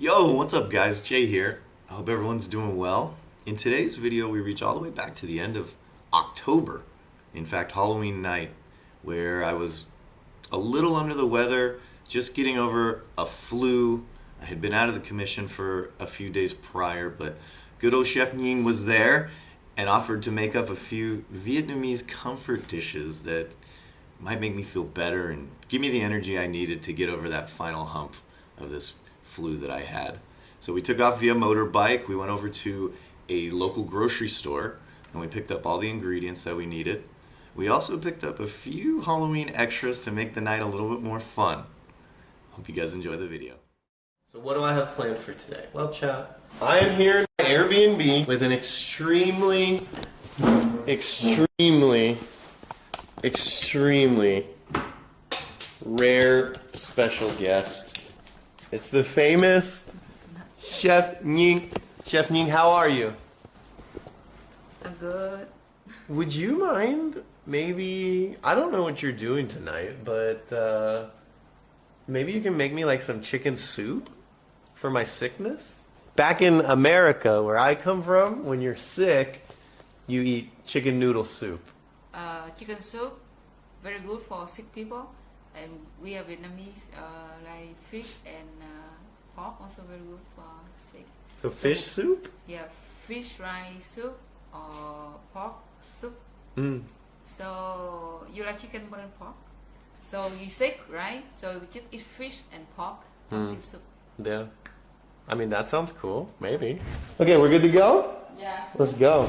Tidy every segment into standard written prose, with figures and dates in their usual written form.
Yo, what's up guys? Jay here. I hope everyone's doing well. In today's video, we reach all the way back to the end of October. In fact, Halloween night, where I was a little under the weather, just getting over a flu. I had been out of the commission for a few days prior, but good old Chef Nguyen was there and offered to make up a few Vietnamese comfort dishes that might make me feel better and give me the energy I needed to get over that final hump of this flu that I had. So we took off via motorbike. We went over to a local grocery store and we picked up all the ingredients that we needed. We also picked up a few Halloween extras to make the night a little bit more fun. Hope you guys enjoy the video. So what do I have planned for today? Well, chat, I am here in my Airbnb with an extremely rare special guest. It's the famous Chef Nguyen. Chef Nguyen, how are you? I'm good. Would you mind maybe, I don't know what you're doing tonight, but maybe you can make me like some chicken soup for my sickness? Back in America, where I come from, when you're sick, you eat chicken noodle soup. Chicken soup, very good for sick people. And we are Vietnamese, like fish and pork also very good for sick. So fish soup? Yeah, fish rice soup or pork soup. So you like chicken more than pork. So you sick, right? So you just eat fish and pork pumpkin soup. Yeah. I mean, that sounds cool. Maybe. Okay, we're good to go? Yeah. Let's go.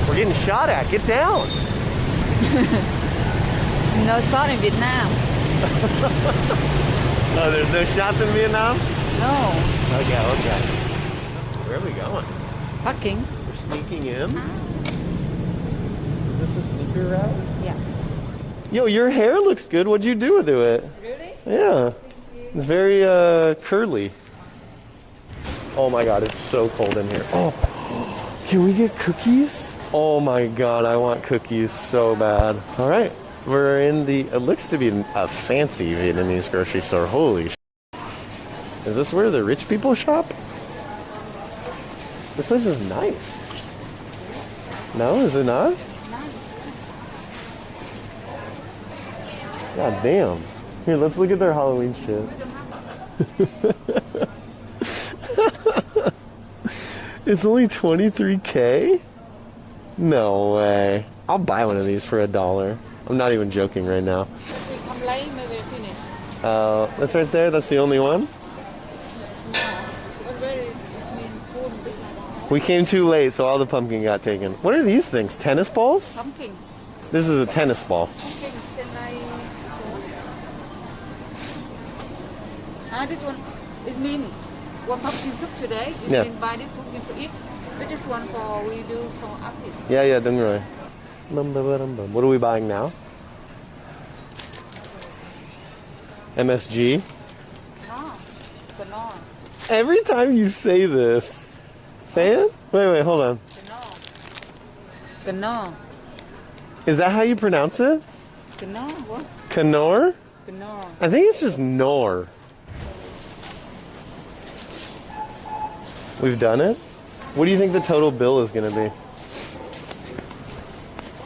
We're getting shot at. Get down. No shot in Vietnam. Oh, there's no shots in Vietnam? No. Okay. Where are we going? Parking. We're sneaking in. Is this a sneaker route? Yeah. Yo, your hair looks good. What'd you do to it? Really? Yeah. It's very curly. Oh my god, it's so cold in here. Oh, can we get cookies? Oh my god, I want cookies so bad. All right, we're in the, it looks to be a fancy Vietnamese grocery store. Holy sh**. Is this where the rich people shop? This place is nice. No, is it not? God damn. Here, let's look at their Halloween shit. It's only $23K? No way. I'll buy one of these for $1. I'm not even joking right now. That's right there? That's the only one? We came too late, so all the pumpkin got taken. What are these things? Tennis balls? Pumpkin. This is a tennis ball. This one is mini. One pumpkin soup today. You can buy this pumpkin for each. But this one for we do for artists. Yeah, đúng rồi. What are we buying now? MSG? No. Every time you say this, say it? Wait, hold on. Canor. Is that how you pronounce it? Canor, what? Canor? Canor. I think it's just Nor. We've done it? What do you think the total bill is going to be?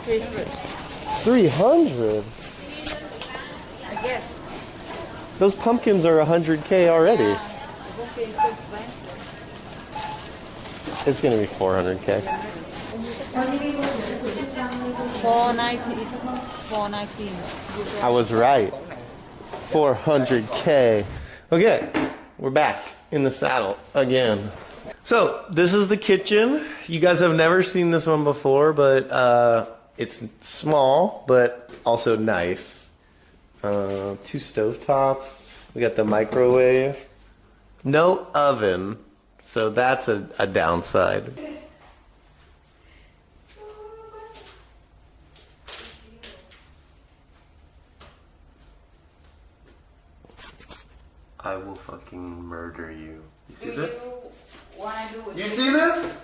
300. 300? I guess. Those pumpkins are 100K already. Yeah. The pumpkin is so expensive. It's going to be 400K. 419. 419. I was right. 400K. Okay, we're back in the saddle again. So, this is the kitchen. You guys have never seen this one before, but it's small, but also nice. 2 stovetops. We got the microwave. No oven, so that's a downside. I will fucking murder you. You see this? You see this?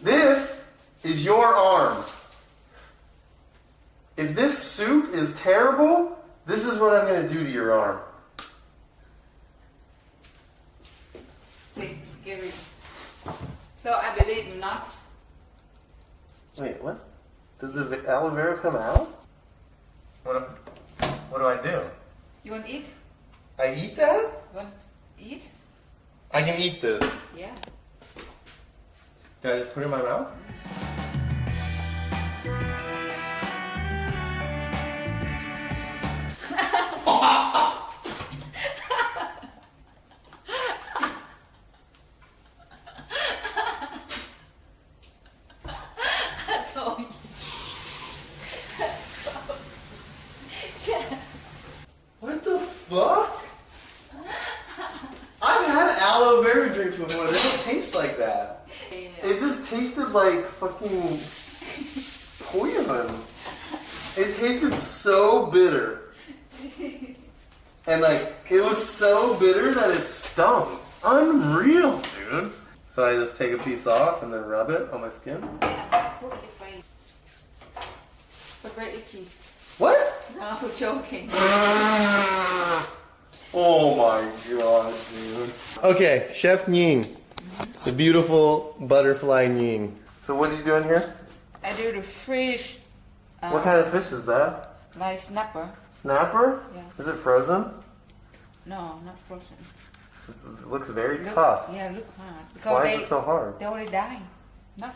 This is your arm. If this soup is terrible, this is what I'm going to do to your arm. See, scary. So I believe not. Wait, what? Does the aloe vera come out? What do I do? You want to eat? I eat that? You want to eat? I can eat this. Yeah. Do I just put it in my mouth? What the fuck? I've had aloe vera drinks before. They don't taste like that. It just tasted like fucking poison. It tasted so bitter. And like, it was so bitter that it stung. Unreal, dude. So I just take a piece off and then rub it on my skin? Put your face. Forget itchy. What? No, joking. Oh my god, dude. Okay, Chef Nying. The beautiful butterfly Nying. So what are you doing here? I do the fish. What kind of fish is that? Like snapper. Snapper? Yeah. Is it frozen? No, not frozen. It looks very Look, tough. Yeah, look hard. Because Why is it so hard? they already died. Not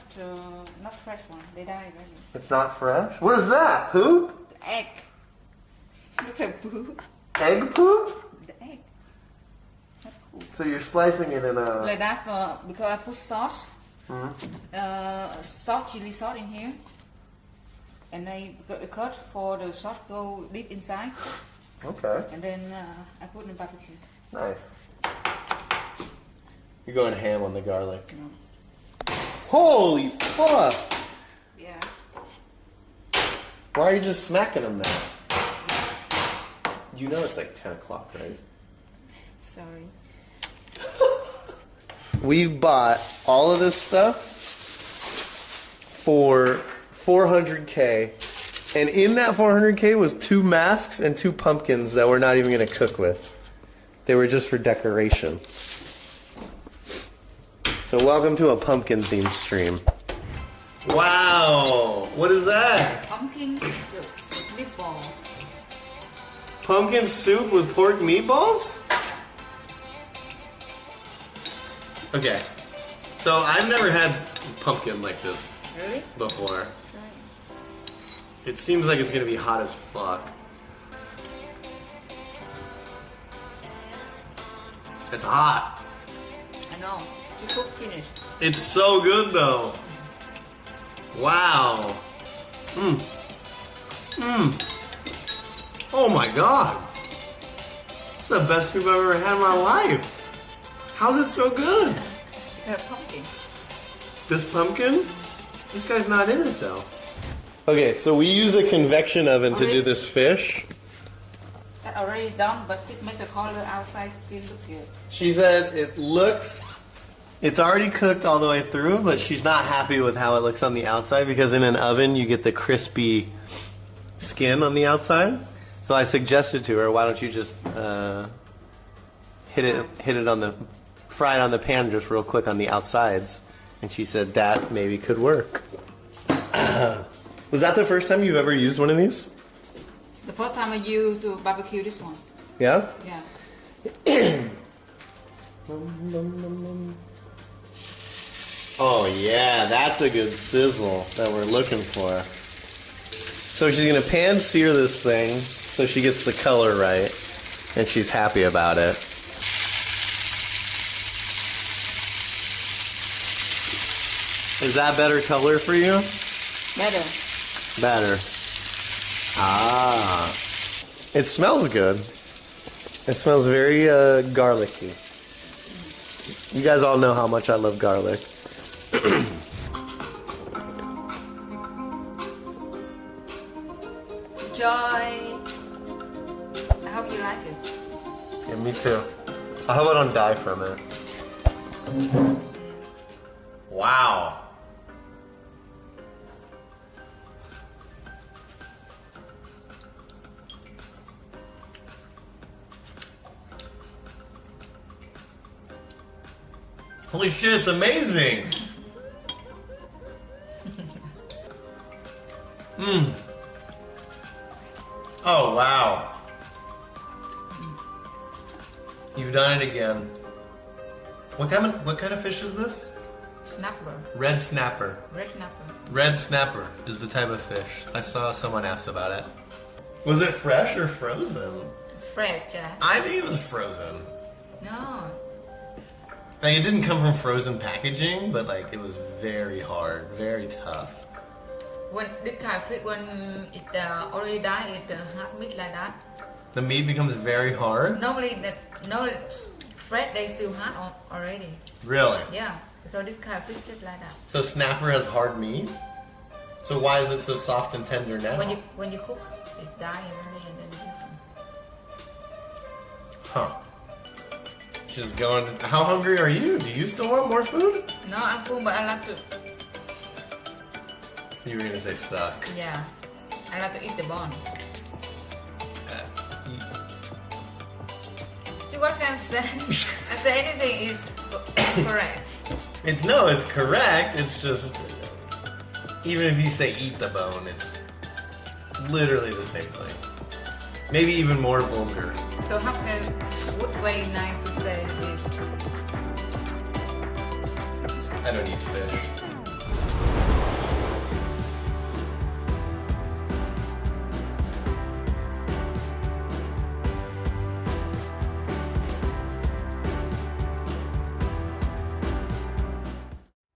fresh one. They died already. It's not fresh? What is that? Poop? The egg. Look at poop. Egg poop? The egg. Not poop. So you're slicing it in a... Like that because I put sauce. Mhm. Salt, chili sauce in here. And I got the cut for the sauce go deep inside. Okay. And then I put in the barbecue. Nice. You're going ham on the garlic. No. Holy fuck! Yeah. Why are you just smacking them now? You know it's like 10 o'clock, right? Sorry. We've bought all of this stuff for $400K, and in that $400K was 2 masks and 2 pumpkins that we're not even going to cook with. They were just for decoration. So welcome to a pumpkin themed stream. Wow! What is that? Pumpkin soup with meatball. Pumpkin soup with pork meatballs? Okay. So I've never had pumpkin like this Really? before. Right. It seems like it's gonna be hot as fuck. It's hot. I know. You cook finish. It's so good though. Wow. Oh my god. It's the best soup I've ever had in my life. How's it so good? Pumpkin. This pumpkin? This guy's not in it though. Okay, so we use a convection oven to do this fish. That already done, but it make the color outside still look good. She said it's already cooked all the way through, but she's not happy with how it looks on the outside because in an oven you get the crispy skin on the outside. So I suggested to her, why don't you just fry it on the pan just real quick on the outsides. And she said that maybe could work. Was that the first time you've ever used one of these? The first time I used to barbecue this one. Yeah? Yeah. Oh yeah, that's a good sizzle that we're looking for. So she's gonna pan sear this thing so she gets the color right, and she's happy about it. Is that better color for you? Better. Better. Ah. It smells good. It smells very garlicky. You guys all know how much I love garlic. Enjoy. I hope you like it. Yeah, me too. I hope I don't die from it. Wow. Holy shit, it's amazing! Mmm. Oh, wow. You've done it again. What kind of fish is this? Snapper. Red snapper. Red snapper. Red snapper is the type of fish. I saw someone asked about it. Was it fresh or frozen? Fresh, yeah. I think it was frozen. No. Like, it didn't come from frozen packaging, but like it was very hard, very tough. When this kind of fish, when it already died, it hard meat like that. The meat becomes very hard? Normally, fresh they still hard already. Really? Yeah, because this kind of fish just like that. So snapper has hard meat? So why is it so soft and tender now? When you cook, it die already and then you. Huh. Just going. How hungry are you? Do you still want more food? No, I'm full, but I like to. You were gonna say suck. Yeah, I like to eat the bone. See what can I say? I say anything is correct. It's correct. It's just even if you say eat the bone, it's literally the same thing. Maybe even more vulgar. So how can what way nice to say it? I don't eat fish.